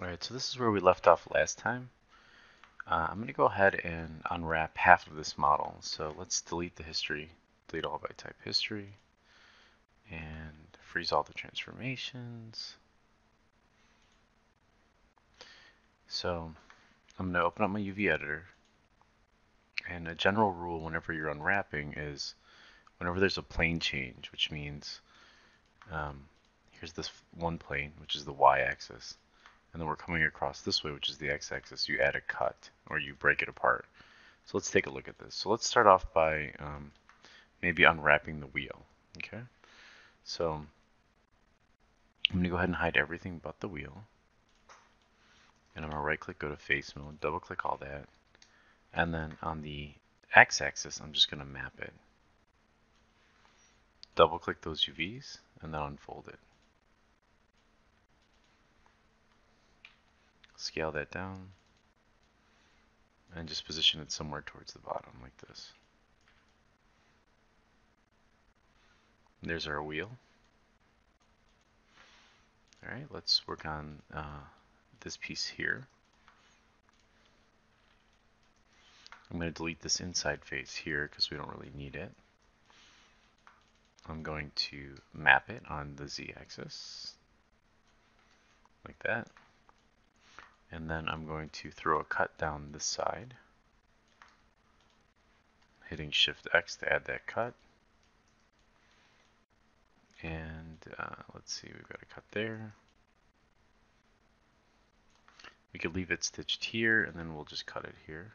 Alright, so this is where we left off last time. I'm going to go ahead and unwrap half of this model. So let's delete the history, delete all by type history, and freeze all the transformations. So I'm going to open up my UV editor, and a general rule whenever you're unwrapping is whenever there's a plane change, which means here's this one plane, which is the y-axis, and then we're coming across this way, which is the x-axis, you add a cut, or you break it apart. So let's take a look at this. So let's start off by maybe unwrapping the wheel. Okay, so I'm going to go ahead and hide everything but the wheel. And I'm going to right click, go to face mode, double click all that. And then on the x-axis, I'm just going to map it. Double click those UVs and then unfold it. Scale that down and just position it somewhere towards the bottom like this. There's our wheel. Alright, let's work on this piece here. I'm going to delete this inside face here because we don't really need it. I'm going to map it on the z-axis like that. And then I'm going to throw a cut down this side, hitting Shift X to add that cut. And let's see, we've got a cut there. We could leave it stitched here, and then we'll just cut it here.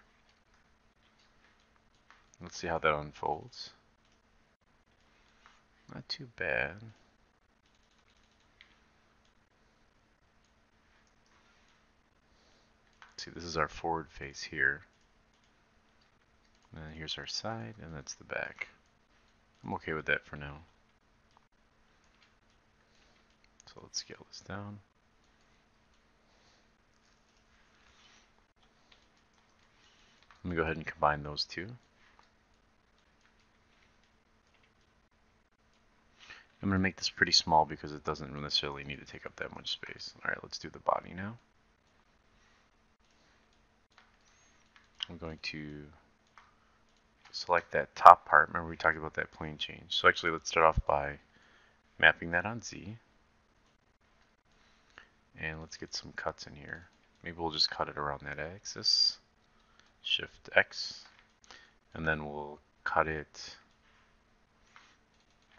Let's see how that unfolds. Not too bad. See, this is our forward face here. And then here's our side, and that's the back. I'm okay with that for now. So let's scale this down. Let me go ahead and combine those two. I'm going to make this pretty small because it doesn't necessarily need to take up that much space. Alright, let's do the body now. I'm going to select that top part. Remember we talked about that plane change. So actually let's start off by mapping that on Z. And let's get some cuts in here. Maybe we'll just cut it around that axis. Shift X. And then we'll cut it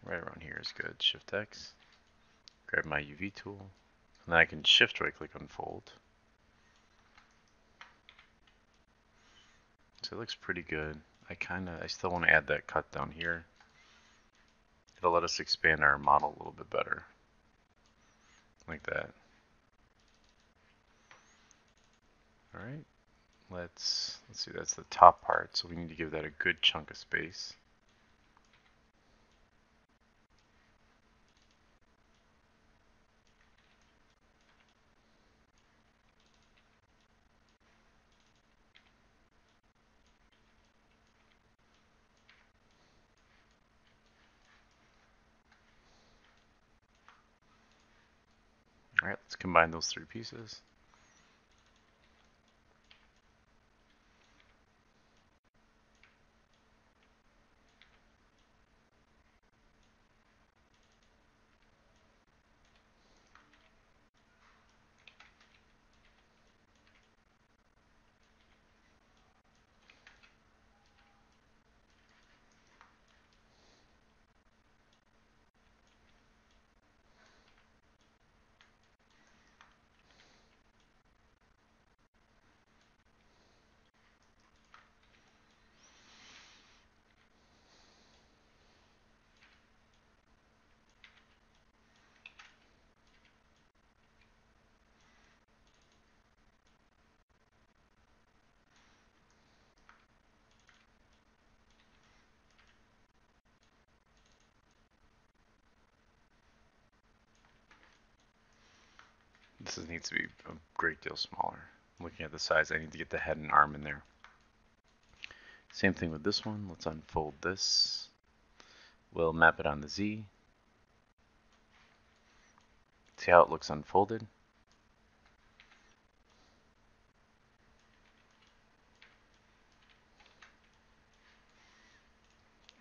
right around here is good. Shift X. Grab my UV tool. And then I can shift right click unfold. So it looks pretty good. I still want to add that cut down here. It'll let us expand our model a little bit better. Like that. Alright. Let's see, that's the top part, so we need to give that a good chunk of space. Alright, let's combine those three pieces. This needs to be a great deal smaller. Looking at the size, I need to get the head and arm in there. Same thing with this one. Let's unfold this. We'll map it on the Z. See how it looks unfolded.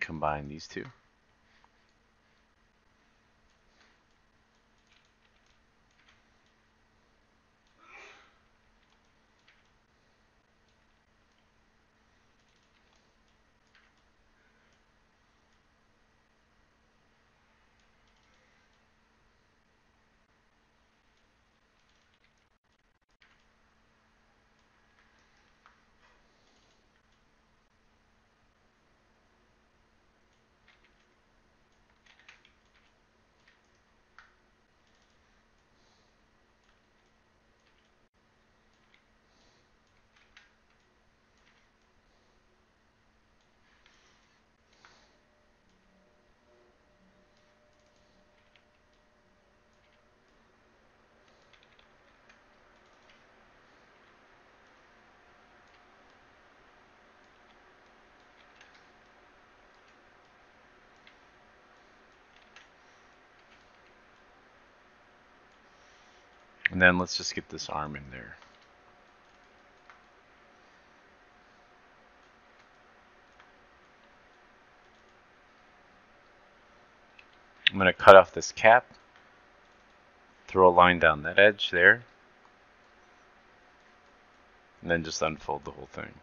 combine these two. And then let's just get this arm in there. I'm going to cut off this cap, throw a line down that edge there, and then just unfold the whole thing.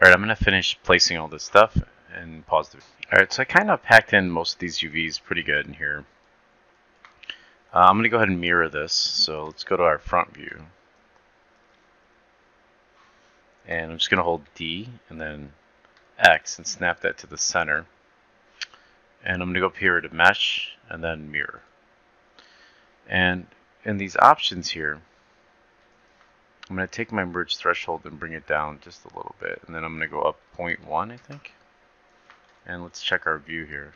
Alright, I'm going to finish placing all this stuff and pause the video. Alright, so I kind of packed in most of these UVs pretty good in here. I'm going to go ahead and mirror this, so let's go to our front view. And I'm just going to hold D and then X and snap that to the center. And I'm going to go up here to Mesh and then Mirror. And in these options here, I'm going to take my merge threshold and bring it down just a little bit. And then I'm going to go up 0.1, I think. And let's check our view here.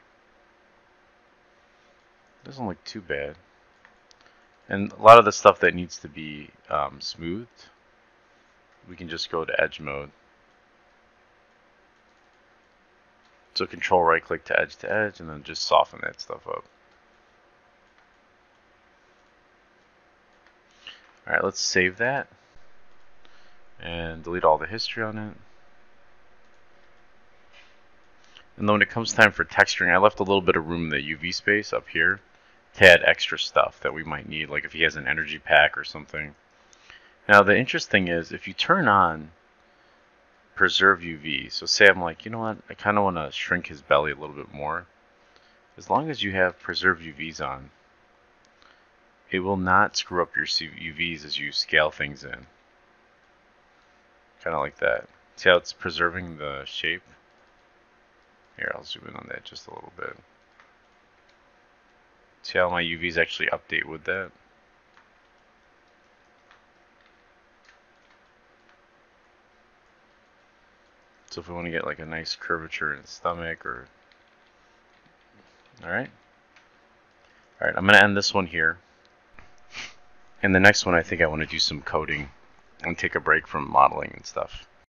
Doesn't look too bad. And a lot of the stuff that needs to be smoothed, we can just go to edge mode. So control right click to edge, and then just soften that stuff up. Alright, let's save that. And delete all the history on it. And then when it comes time for texturing, I left a little bit of room in the UV space up here to add extra stuff that we might need, like if he has an energy pack or something. Now the interesting thing is, if you turn on preserve UV, so say I'm like, you know what, I kind of want to shrink his belly a little bit more. As long as you have preserve UVs on, it will not screw up your UVs as you scale things in. Kind of like that. See how it's preserving the shape? Here, I'll zoom in on that just a little bit. See how my UVs actually update with that? So if we want to get like a nice curvature in the stomach or... Alright. Alright, I'm going to end this one here. And the next one I think I want to do some coding and take a break from modeling and stuff.